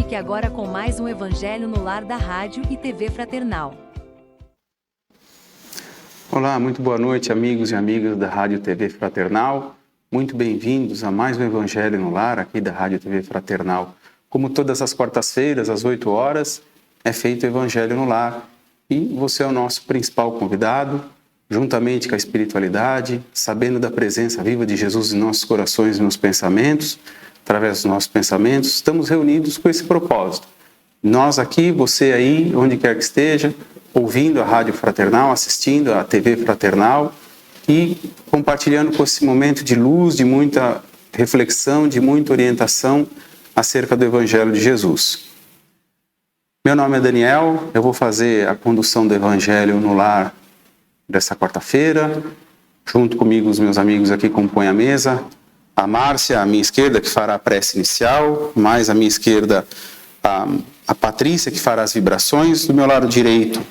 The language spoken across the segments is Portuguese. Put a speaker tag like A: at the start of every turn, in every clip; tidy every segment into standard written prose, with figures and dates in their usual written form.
A: Fique agora com mais um Evangelho no Lar da Rádio e TV Fraternal.
B: Olá, muito boa noite, amigos e amigas da Rádio e TV Fraternal. Muito bem-vindos a mais um Evangelho no Lar aqui da Rádio e TV Fraternal. Como todas as quartas-feiras, às 8 horas, é feito o Evangelho no Lar. E você é o nosso principal convidado, juntamente com a espiritualidade, sabendo da presença viva de Jesus em nossos corações e nos pensamentos. Através dos nossos pensamentos, estamos reunidos com esse propósito. Nós aqui, você aí, onde quer que esteja, ouvindo a Rádio Fraternal, assistindo a TV Fraternal e compartilhando com esse momento de luz, de muita reflexão, de muita orientação acerca do Evangelho de Jesus. Meu nome é Daniel, eu vou fazer a condução do Evangelho no Lar dessa quarta-feira. Junto comigo, os meus amigos aqui compõem a mesa. A Márcia, à minha esquerda, que fará a prece inicial, mais à minha esquerda, a Patrícia, que fará as vibrações. Do meu lado direito,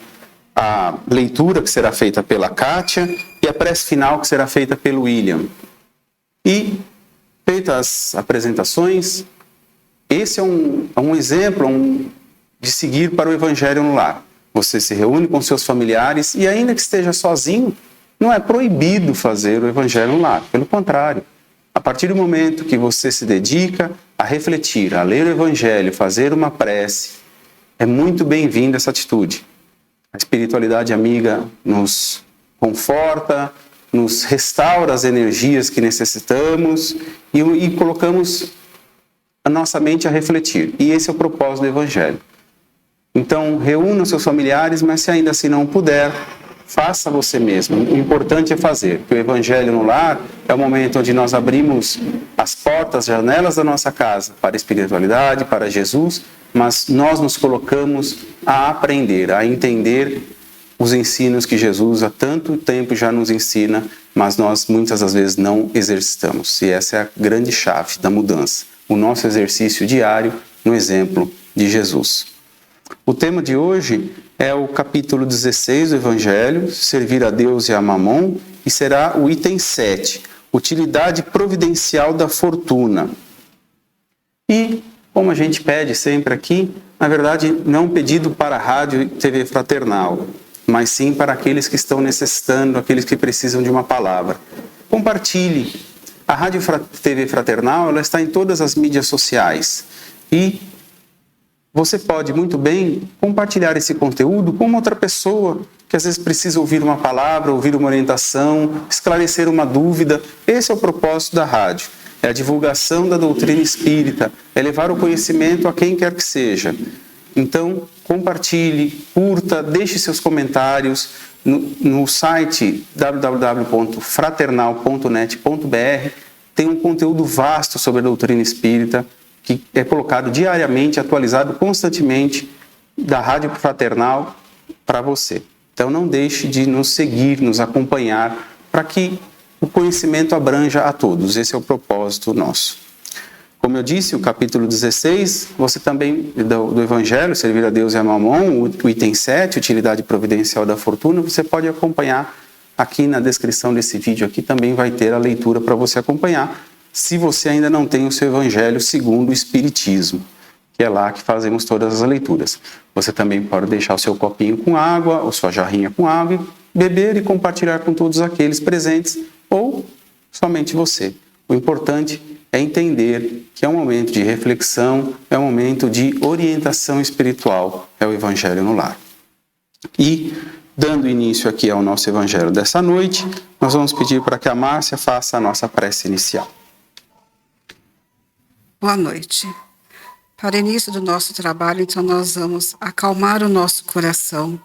B: a leitura, que será feita pela Kátia, e a prece final, que será feita pelo William. E, feitas as apresentações, esse é um exemplo de seguir para o Evangelho no Lar. Você se reúne com seus familiares e, ainda que esteja sozinho, não é proibido fazer o Evangelho no Lar. Pelo contrário, a partir do momento que você se dedica a refletir, a ler o Evangelho, fazer uma prece, é muito bem-vinda essa atitude. A espiritualidade amiga nos conforta, nos restaura as energias que necessitamos e colocamos a nossa mente a refletir. E esse é o propósito do Evangelho. Então, reúna seus familiares, mas se ainda assim não puder, faça você mesmo. O importante é fazer, porque o Evangelho no Lar é o momento onde nós abrimos as portas, as janelas da nossa casa para a espiritualidade, para Jesus, mas nós nos colocamos a aprender, a entender os ensinos que Jesus há tanto tempo já nos ensina, mas nós muitas das vezes não exercitamos. E essa é a grande chave da mudança, o nosso exercício diário no exemplo de Jesus. O tema de hoje é o capítulo 16 do Evangelho, Servir a Deus e a Mamon, e será o item 7, Utilidade Providencial da Fortuna. E, como a gente pede sempre aqui, na verdade, não um pedido para a Rádio e TV Fraternal, mas sim para aqueles que estão necessitando, aqueles que precisam de uma palavra. Compartilhe. A Rádio TV Fraternal, ela está em todas as mídias sociais e você pode muito bem compartilhar esse conteúdo com uma outra pessoa que às vezes precisa ouvir uma palavra, ouvir uma orientação, esclarecer uma dúvida. Esse é o propósito da rádio. É a divulgação da doutrina espírita, é levar o conhecimento a quem quer que seja. Então, compartilhe, curta, deixe seus comentários no site www.fraternal.net.br. Tem um conteúdo vasto sobre a doutrina espírita, que é colocado diariamente, atualizado constantemente da Rádio Fraternal para você. Então não deixe de nos seguir, nos acompanhar, para que o conhecimento abranja a todos. Esse é o propósito nosso. Como eu disse, o capítulo 16, você também, do Evangelho, Servir a Deus e a Mamon, o item 7, Utilidade Providencial da Fortuna, você pode acompanhar aqui na descrição desse vídeo. Aqui também vai ter a leitura para você acompanhar, se você ainda não tem o seu Evangelho segundo o Espiritismo, que é lá que fazemos todas as leituras. Você também pode deixar o seu copinho com água, ou sua jarrinha com água, e beber e compartilhar com todos aqueles presentes, ou somente você. O importante é entender que é um momento de reflexão, é um momento de orientação espiritual, é o Evangelho no Lar. E, dando início aqui ao nosso Evangelho dessa noite, nós vamos pedir para que a Márcia faça a nossa prece inicial.
C: Boa noite. Para o início do nosso trabalho, então, nós vamos acalmar o nosso coração,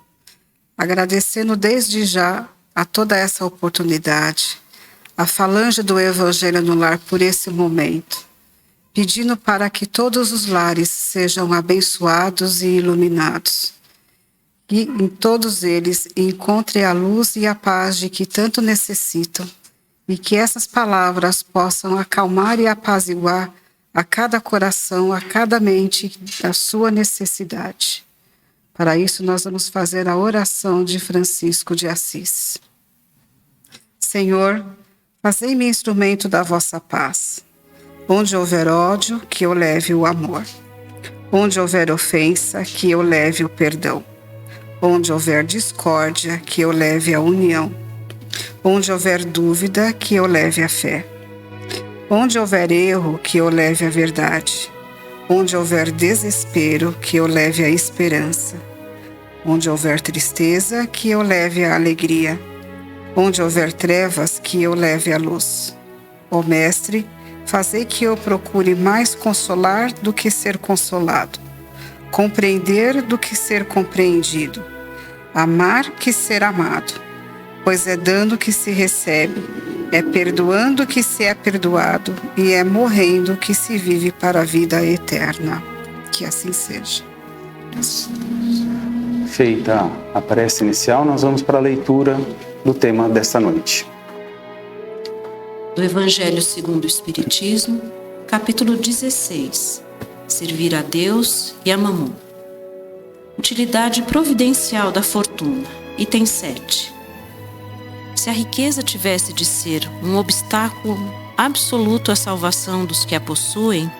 C: agradecendo desde já a toda essa oportunidade, a falange do Evangelho no Lar por esse momento, pedindo para que todos os lares sejam abençoados e iluminados, e em todos eles encontre a luz e a paz de que tanto necessitam, e que essas palavras possam acalmar e apaziguar a cada coração, a cada mente, da sua necessidade. Para isso, nós vamos fazer a oração de Francisco de Assis. Senhor, fazei-me instrumento da vossa paz. Onde houver ódio, que eu leve o amor. Onde houver ofensa, que eu leve o perdão. Onde houver discórdia, que eu leve a união. Onde houver dúvida, que eu leve a fé. Onde houver erro, que eu leve a verdade. Onde houver desespero, que eu leve a esperança. Onde houver tristeza, que eu leve a alegria. Onde houver trevas, que eu leve a luz. Ó Mestre, fazei que eu procure mais consolar do que ser consolado, compreender do que ser compreendido, amar que ser amado, pois é dando que se recebe, é perdoando que se é perdoado e é morrendo que se vive para a vida eterna. Que assim seja.
B: Feita a prece inicial, nós vamos para a leitura do tema desta noite.
D: Do Evangelho segundo o Espiritismo, capítulo 16. Servir a Deus e a Mamon. Utilidade providencial da fortuna. Item 7. Se a riqueza tivesse de ser um obstáculo absoluto à salvação dos que a possuem,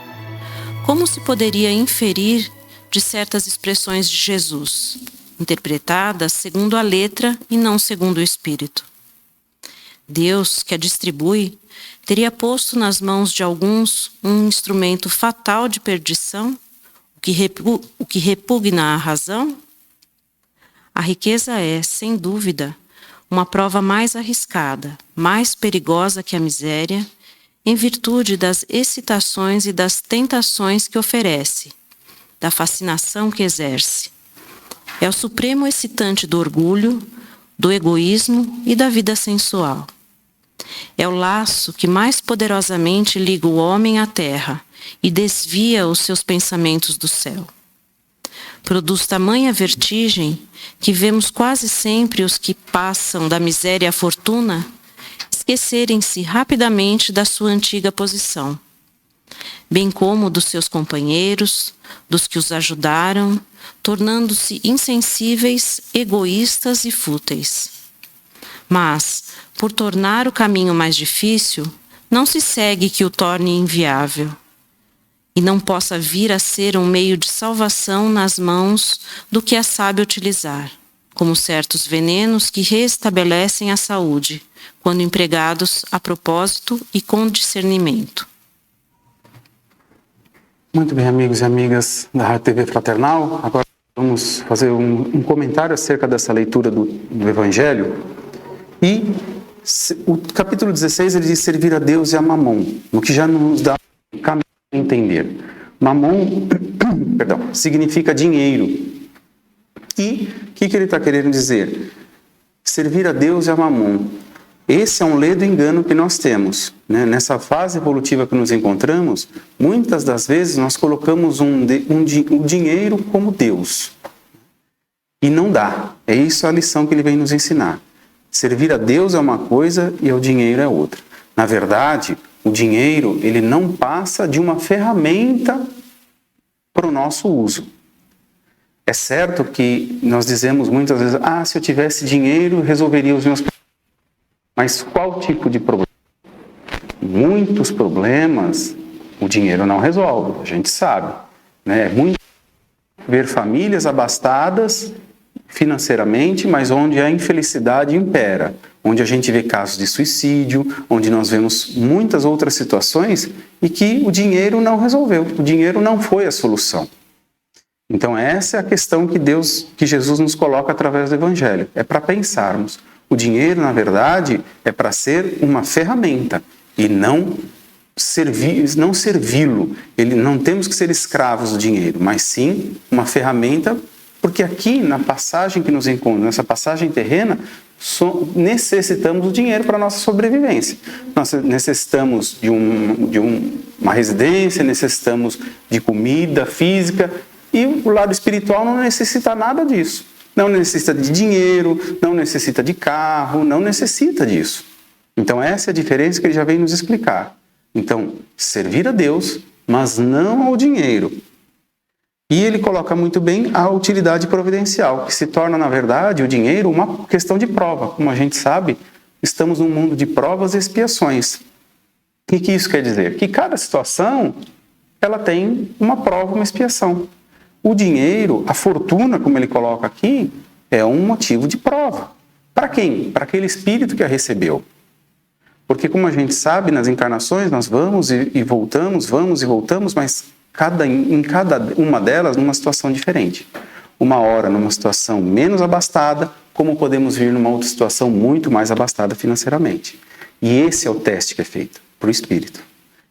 D: como se poderia inferir de certas expressões de Jesus, interpretadas segundo a letra e não segundo o espírito? Deus, que a distribui, teria posto nas mãos de alguns um instrumento fatal de perdição, o que repugna à razão? A riqueza é, sem dúvida, uma prova mais arriscada, mais perigosa que a miséria, em virtude das excitações e das tentações que oferece, da fascinação que exerce. É o supremo excitante do orgulho, do egoísmo e da vida sensual. É o laço que mais poderosamente liga o homem à terra e desvia os seus pensamentos do céu. Produz tamanha vertigem que vemos quase sempre os que passam da miséria à fortuna esquecerem-se rapidamente da sua antiga posição, bem como dos seus companheiros, dos que os ajudaram, tornando-se insensíveis, egoístas e fúteis. Mas, por tornar o caminho mais difícil, não se segue que o torne inviável, e não possa vir a ser um meio de salvação nas mãos do que a sabe utilizar, como certos venenos que restabelecem a saúde, quando empregados a propósito e com discernimento.
B: Muito bem, amigos e amigas da Rádio TV Fraternal. Agora vamos fazer um comentário acerca dessa leitura do Evangelho. E o capítulo 16, ele diz servir a Deus e a Mamon, o que já nos dá um caminho a entender. Mamon, significa dinheiro. E o que ele está querendo dizer? Servir a Deus e a Mamon. Esse é um ledo engano que nós temos, né? Nessa fase evolutiva que nos encontramos, muitas das vezes nós colocamos o dinheiro como Deus. E não dá. É isso a lição que ele vem nos ensinar. Servir a Deus é uma coisa e o dinheiro é outra. Na verdade, o dinheiro ele não passa de uma ferramenta para o nosso uso. É certo que nós dizemos muitas vezes, se eu tivesse dinheiro, resolveria os meus problemas. Mas qual tipo de problema? Muitos problemas o dinheiro não resolve, a gente sabe, né? É muito ver famílias abastadas financeiramente, mas onde a infelicidade impera, onde a gente vê casos de suicídio, onde nós vemos muitas outras situações e que o dinheiro não resolveu, o dinheiro não foi a solução. Então essa é a questão que Jesus nos coloca através do Evangelho, é para pensarmos. O dinheiro, na verdade, é para ser uma ferramenta e não servi-lo. Não temos que ser escravos do dinheiro, mas sim uma ferramenta, porque aqui na passagem que nos encontra, nessa passagem terrena, necessitamos do dinheiro para a nossa sobrevivência. Nós necessitamos de uma residência, necessitamos de comida física e o lado espiritual não necessita nada disso. Não necessita de dinheiro, não necessita de carro, não necessita disso. Então essa é a diferença que ele já vem nos explicar. Então, servir a Deus, mas não ao dinheiro. E ele coloca muito bem a utilidade providencial, que se torna, na verdade, o dinheiro uma questão de prova. Como a gente sabe, estamos num mundo de provas e expiações. O que isso quer dizer? Que cada situação ela tem uma prova, uma expiação. o dinheiro, a fortuna, como ele coloca aqui, é um motivo de prova. Para quem? Para aquele espírito que a recebeu. Porque, como a gente sabe, nas encarnações nós vamos e voltamos, mas em cada uma delas numa situação diferente. Uma hora numa situação menos abastada, como podemos vir numa outra situação muito mais abastada financeiramente. E esse é o teste que é feito para o espírito.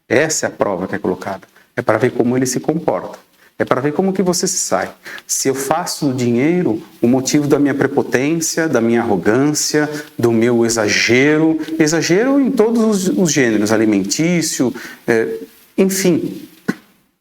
B: Essa é a prova que é colocada. É para ver como ele se comporta. É para ver como que você se sai. Se eu faço do dinheiro o motivo da minha prepotência, da minha arrogância, do meu exagero em todos os gêneros, alimentício, enfim,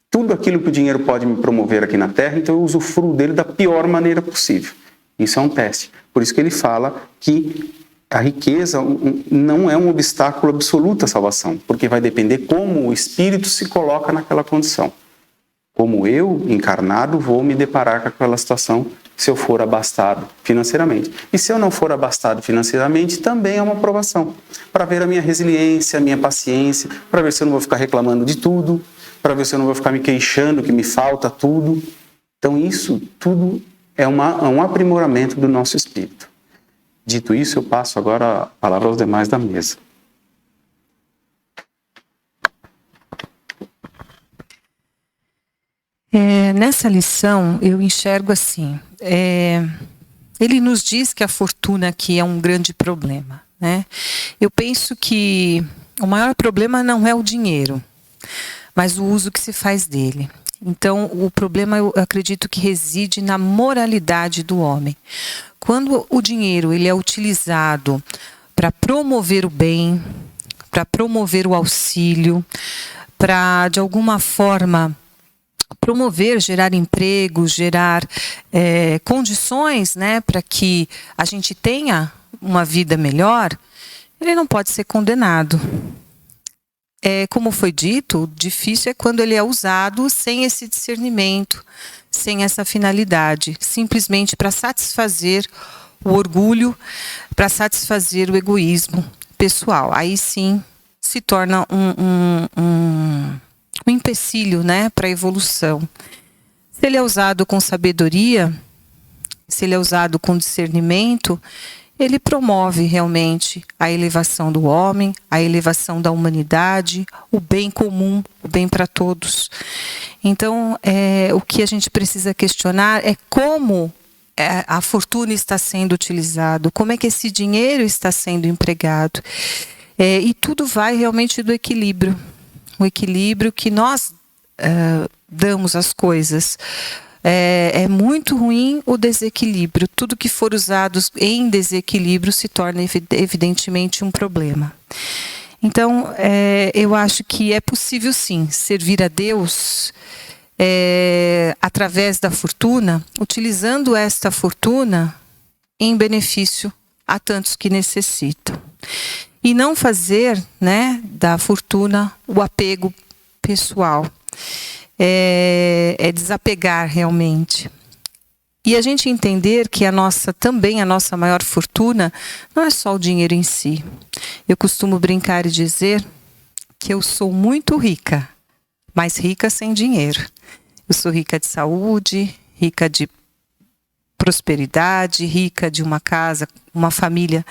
B: tudo aquilo que o dinheiro pode me promover aqui na Terra, então eu usufruo dele da pior maneira possível. Isso é um teste. Por isso que ele fala que a riqueza não é um obstáculo absoluto à salvação, porque vai depender como o espírito se coloca naquela condição. Como eu, encarnado, vou me deparar com aquela situação se eu for abastado financeiramente. E se eu não for abastado financeiramente, também é uma provação. Para ver a minha resiliência, a minha paciência, para ver se eu não vou ficar reclamando de tudo, para ver se eu não vou ficar me queixando que me falta tudo. Então isso tudo é um aprimoramento do nosso espírito. Dito isso, eu passo agora a palavra aos demais da mesa.
E: Nessa lição, eu enxergo assim, ele nos diz que a fortuna aqui é um grande problema, né? Eu penso que o maior problema não é o dinheiro, mas o uso que se faz dele. Então, o problema, eu acredito que reside na moralidade do homem. Quando o dinheiro ele é utilizado para promover o bem, para promover o auxílio, para, de alguma forma, promover, gerar emprego, gerar condições, né, para que a gente tenha uma vida melhor, ele não pode ser condenado. Como foi dito, difícil é quando ele é usado sem esse discernimento, sem essa finalidade, simplesmente para satisfazer o orgulho, para satisfazer o egoísmo pessoal. Aí sim se torna um empecilho, né, para a evolução. Se ele é usado com sabedoria, se ele é usado com discernimento, ele promove realmente a elevação do homem, a elevação da humanidade, o bem comum, o bem para todos. Então, o que a gente precisa questionar é como a fortuna está sendo utilizada, como é que esse dinheiro está sendo empregado. E tudo vai realmente do equilíbrio. O equilíbrio que nós damos às coisas. É muito ruim o desequilíbrio. Tudo que for usado em desequilíbrio se torna evidentemente um problema. Então, eu acho que é possível sim servir a Deus através da fortuna, utilizando esta fortuna em benefício a tantos que necessitam. E não fazer, né, da fortuna o apego pessoal. Desapegar realmente. E a gente entender que também a nossa maior fortuna não é só o dinheiro em si. Eu costumo brincar e dizer que eu sou muito rica, mas rica sem dinheiro. Eu sou rica de saúde, rica de prosperidade, rica de uma casa, uma família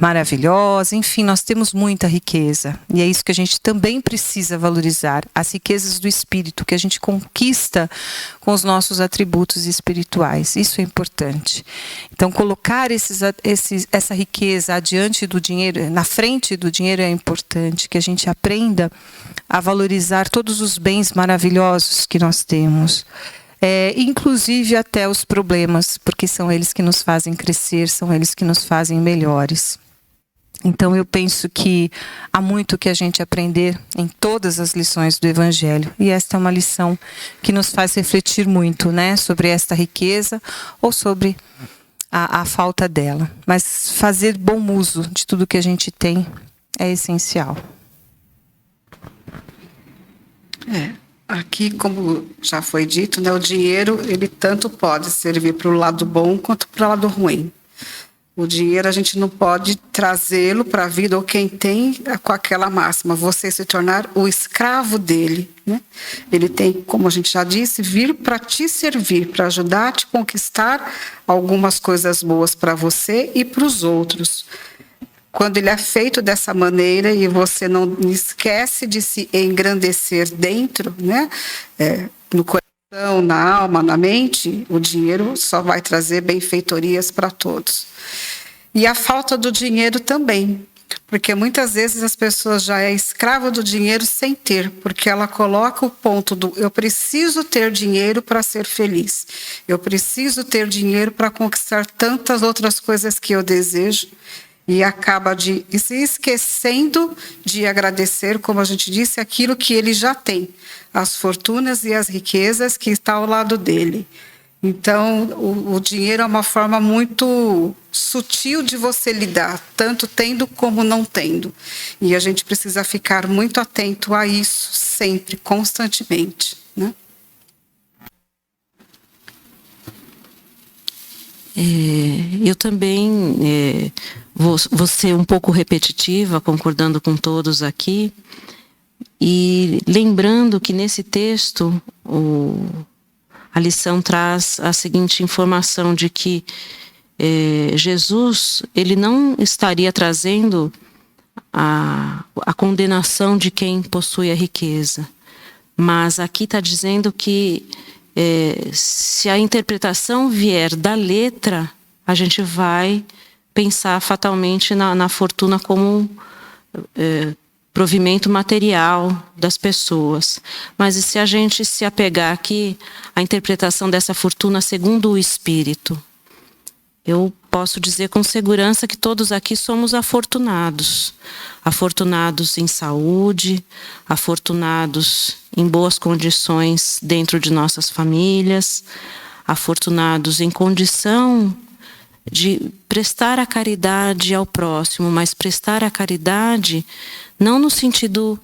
E: maravilhosa, enfim, nós temos muita riqueza e é isso que a gente também precisa valorizar, as riquezas do espírito que a gente conquista com os nossos atributos espirituais, isso é importante. Então colocar essa riqueza adiante do dinheiro, na frente do dinheiro é importante, que a gente aprenda a valorizar todos os bens maravilhosos que nós temos. Inclusive até os problemas, porque são eles que nos fazem crescer, são eles que nos fazem melhores. Então eu penso que há muito que a gente aprender em todas as lições do Evangelho, e esta é uma lição que nos faz refletir muito, né, sobre esta riqueza ou sobre a falta dela. Mas fazer bom uso de tudo que a gente tem é essencial.
C: Aqui, como já foi dito, né, o dinheiro ele tanto pode servir para o lado bom quanto para o lado ruim. O dinheiro a gente não pode trazê-lo para a vida, ou quem tem, com aquela máxima, você se tornar o escravo dele, né? Ele tem, como a gente já disse, vir para te servir, para ajudar a te conquistar algumas coisas boas para você e para os outros. Quando ele é feito dessa maneira e você não esquece de se engrandecer dentro, né? No coração, na alma, na mente, o dinheiro só vai trazer benfeitorias para todos. E a falta do dinheiro também, porque muitas vezes as pessoas já é escrava do dinheiro sem ter, porque ela coloca o ponto do eu preciso ter dinheiro para ser feliz, eu preciso ter dinheiro para conquistar tantas outras coisas que eu desejo, e acaba se esquecendo de agradecer, como a gente disse, aquilo que ele já tem, as fortunas e as riquezas que estão ao lado dele. Então, o dinheiro é uma forma muito sutil de você lidar, tanto tendo como não tendo. E a gente precisa ficar muito atento a isso, sempre, constantemente, né?
D: Eu também vou ser um pouco repetitiva, concordando com todos aqui, e lembrando que nesse texto a lição traz a seguinte informação de que Jesus, ele não estaria trazendo a condenação de quem possui a riqueza, mas aqui está dizendo que se a interpretação vier da letra, a gente vai pensar fatalmente na fortuna como provimento material das pessoas. Mas e se a gente se apegar aqui à interpretação dessa fortuna segundo o Espírito? Eu posso dizer com segurança que todos aqui somos afortunados. Afortunados em saúde, afortunados em boas condições dentro de nossas famílias, afortunados em condição de prestar a caridade ao próximo, mas prestar a caridade não no sentido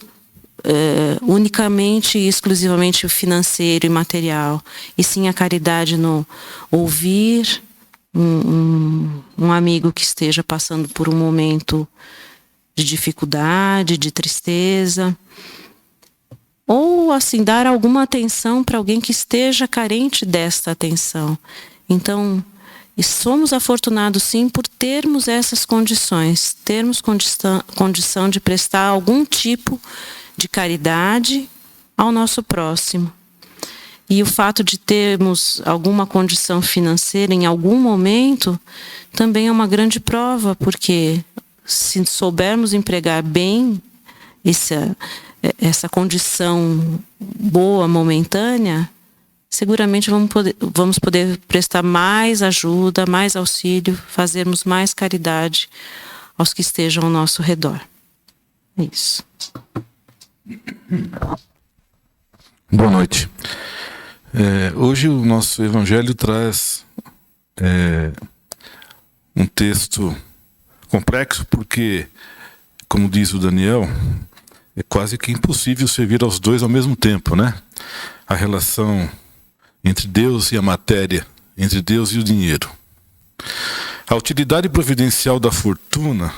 D: unicamente e exclusivamente financeiro e material, e sim a caridade no ouvir um amigo que esteja passando por um momento de dificuldade, de tristeza, ou assim dar alguma atenção para alguém que esteja carente desta atenção. Então, somos afortunados sim por termos essas condições, termos condição de prestar algum tipo de caridade ao nosso próximo. E o fato de termos alguma condição financeira em algum momento também é uma grande prova, porque se soubermos empregar bem essa condição boa, momentânea, seguramente vamos poder prestar mais ajuda, mais auxílio, fazermos mais caridade aos que estejam ao nosso redor. É isso.
F: Boa noite. Hoje o nosso Evangelho traz um texto complexo, porque, como diz o Daniel, é quase que impossível servir aos dois ao mesmo tempo, né? A relação entre Deus e a matéria, entre Deus e o dinheiro. A utilidade providencial da fortuna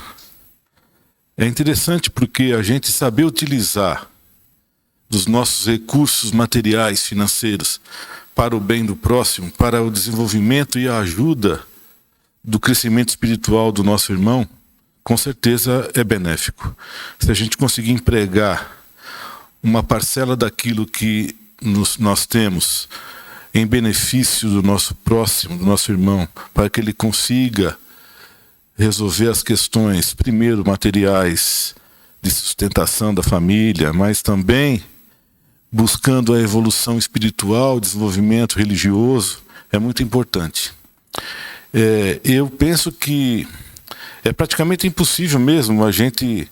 F: é interessante porque a gente saber utilizar dos nossos recursos materiais, financeiros, para o bem do próximo, para o desenvolvimento e a ajuda do crescimento espiritual do nosso irmão, com certeza é benéfico. Se a gente conseguir empregar uma parcela daquilo que nós temos em benefício do nosso próximo, do nosso irmão, para que ele consiga resolver as questões, primeiro materiais, de sustentação da família, mas também buscando a evolução espiritual, desenvolvimento religioso, é muito importante. Eu penso que é praticamente impossível mesmo a gente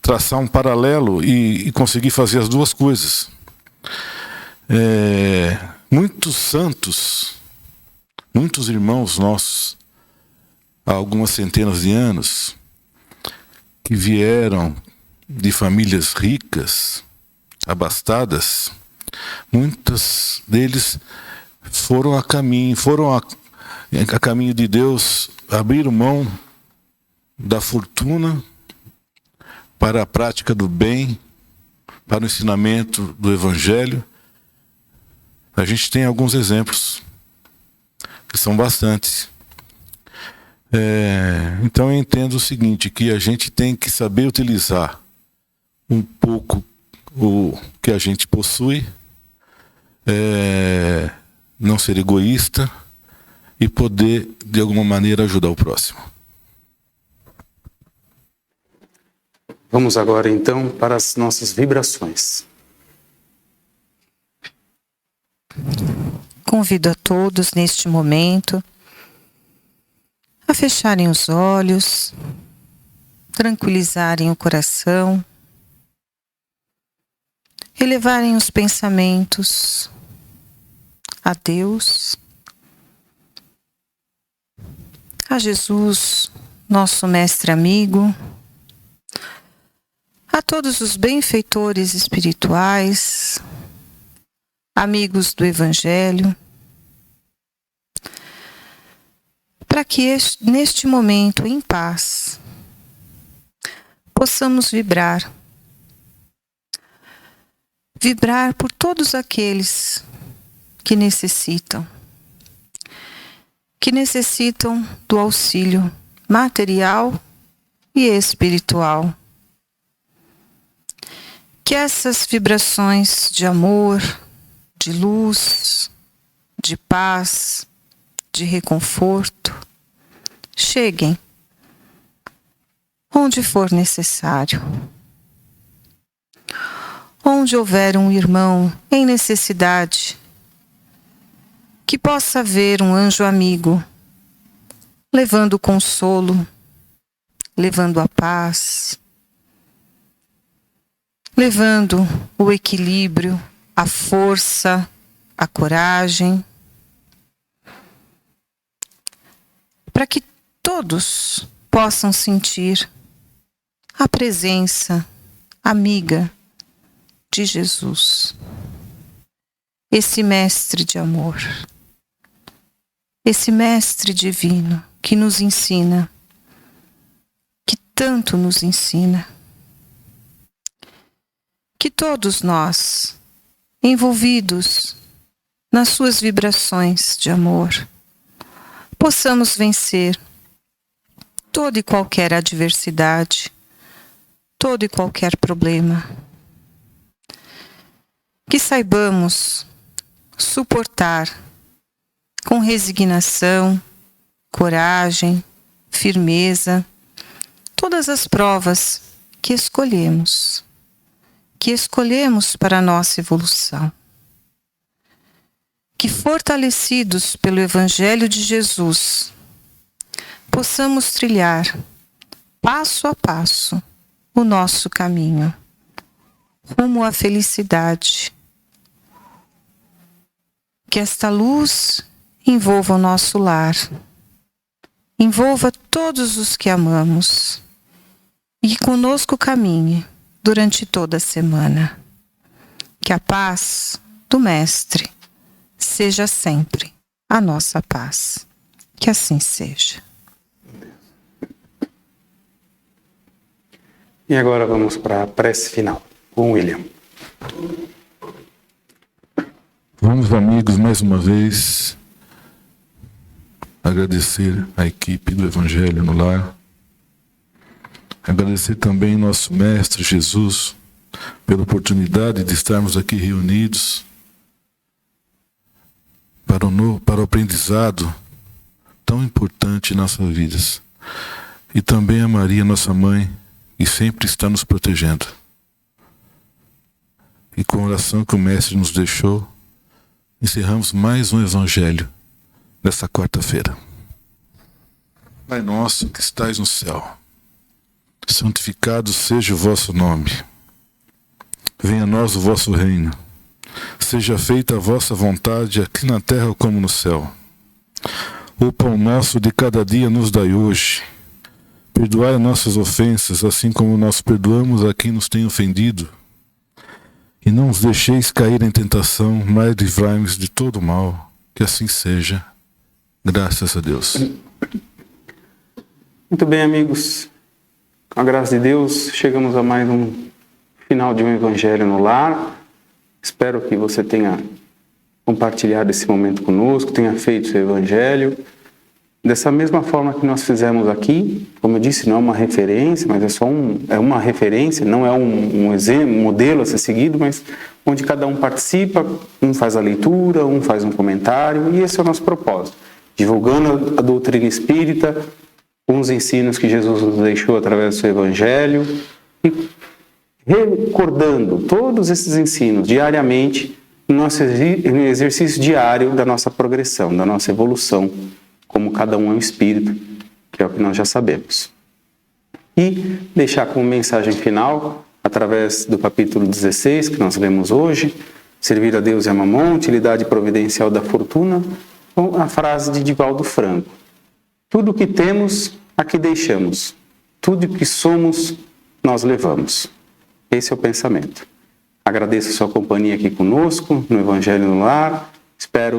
F: traçar um paralelo e conseguir fazer as duas coisas. Muitos santos, muitos irmãos nossos, há algumas centenas de anos, que vieram de famílias ricas, abastadas, muitos deles foram a caminho de Deus, abriram mão da fortuna para a prática do bem, para o ensinamento do Evangelho. A gente tem alguns exemplos, que são bastantes. Então eu entendo o seguinte, que a gente tem que saber utilizar um pouco o que a gente possui, não ser egoísta e poder, de alguma maneira, ajudar o próximo.
B: Vamos agora, então, para as nossas vibrações.
E: Convido a todos, neste momento, a fecharem os olhos, tranquilizarem o coração, elevarem os pensamentos a Deus, a Jesus, nosso mestre amigo, a todos os benfeitores espirituais, amigos do Evangelho, para que neste momento, em paz, possamos vibrar por todos aqueles que necessitam do auxílio material e espiritual. Que essas vibrações de amor, de luz, de paz, de reconforto, cheguem onde for necessário. Onde houver um irmão em necessidade, que possa haver um anjo amigo, levando o consolo, levando a paz, levando o equilíbrio, a força, a coragem, para que todos possam sentir a presença amiga de Jesus, esse mestre de amor, esse mestre divino que nos ensina, que tanto nos ensina. Que todos nós, envolvidos nas suas vibrações de amor, possamos vencer toda e qualquer adversidade, todo e qualquer problema. Que saibamos suportar com resignação, coragem, firmeza, todas as provas que escolhemos para a nossa evolução. Que, fortalecidos pelo Evangelho de Jesus, possamos trilhar, passo a passo, o nosso caminho, rumo à felicidade. Que esta luz envolva o nosso lar, envolva todos os que amamos e que conosco caminhe durante toda a semana. Que a paz do Mestre seja sempre a nossa paz. Que assim seja.
B: E agora vamos para a prece final, com o William.
F: Vamos, amigos, mais uma vez agradecer a equipe do Evangelho no Lar. Agradecer também nosso Mestre Jesus pela oportunidade de estarmos aqui reunidos para o aprendizado tão importante em nossas vidas. E também a Maria, nossa mãe, que sempre está nos protegendo. E com a oração que o Mestre nos deixou, encerramos mais um Evangelho nessa quarta-feira. Pai nosso que estais no céu, santificado seja o vosso nome. Venha a nós o vosso reino. Seja feita a vossa vontade, aqui na terra como no céu. O pão nosso de cada dia nos dai hoje. Perdoai nossas ofensas, assim como nós perdoamos a quem nos tem ofendido. E não os deixeis cair em tentação, mas livrai-nos de todo mal. Que assim seja. Graças a Deus.
B: Muito bem, amigos. Com a graça de Deus, chegamos a mais um final de um Evangelho no Lar. Espero que você tenha compartilhado esse momento conosco, tenha feito o seu Evangelho. Dessa mesma forma que nós fizemos aqui, como eu disse, não é uma referência, mas é uma referência, não é um exemplo, um modelo a ser seguido, mas onde cada um participa, um faz a leitura, um faz um comentário, e esse é o nosso propósito. Divulgando a doutrina espírita, com os ensinos que Jesus nos deixou através do seu Evangelho, e recordando todos esses ensinos diariamente no nosso exercício diário da nossa progressão, da nossa evolução, como cada um é um espírito, que é o que nós já sabemos. E deixar como mensagem final, através do capítulo 16, que nós lemos hoje, servir a Deus e a Mamon, utilidade providencial da fortuna, com a frase de Divaldo Franco: tudo o que temos, aqui deixamos. Tudo o que somos, nós levamos. Esse é o pensamento. Agradeço a sua companhia aqui conosco, no Evangelho no Lar.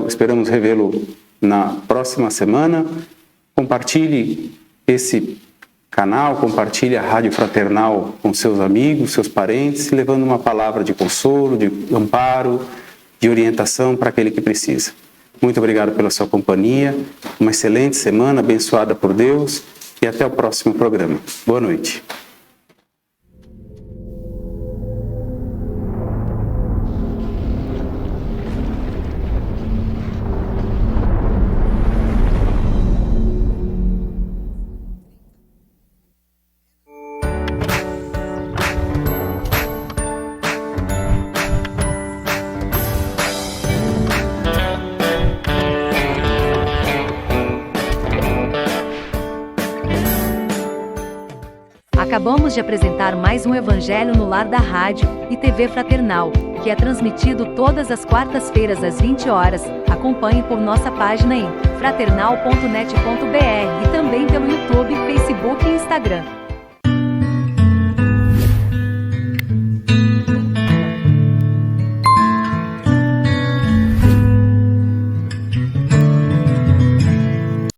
B: Esperamos revê-lo na próxima semana. Compartilhe esse canal, compartilhe a Rádio Fraternal com seus amigos, seus parentes, levando uma palavra de consolo, de amparo, de orientação para aquele que precisa. Muito obrigado pela sua companhia, uma excelente semana, abençoada por Deus, e até o próximo programa. Boa noite.
A: Acabamos de apresentar mais um Evangelho no Lar da Rádio e TV Fraternal, que é transmitido todas as quartas-feiras às 20 horas. Acompanhe por nossa página em fraternal.net.br e também pelo YouTube, Facebook e Instagram.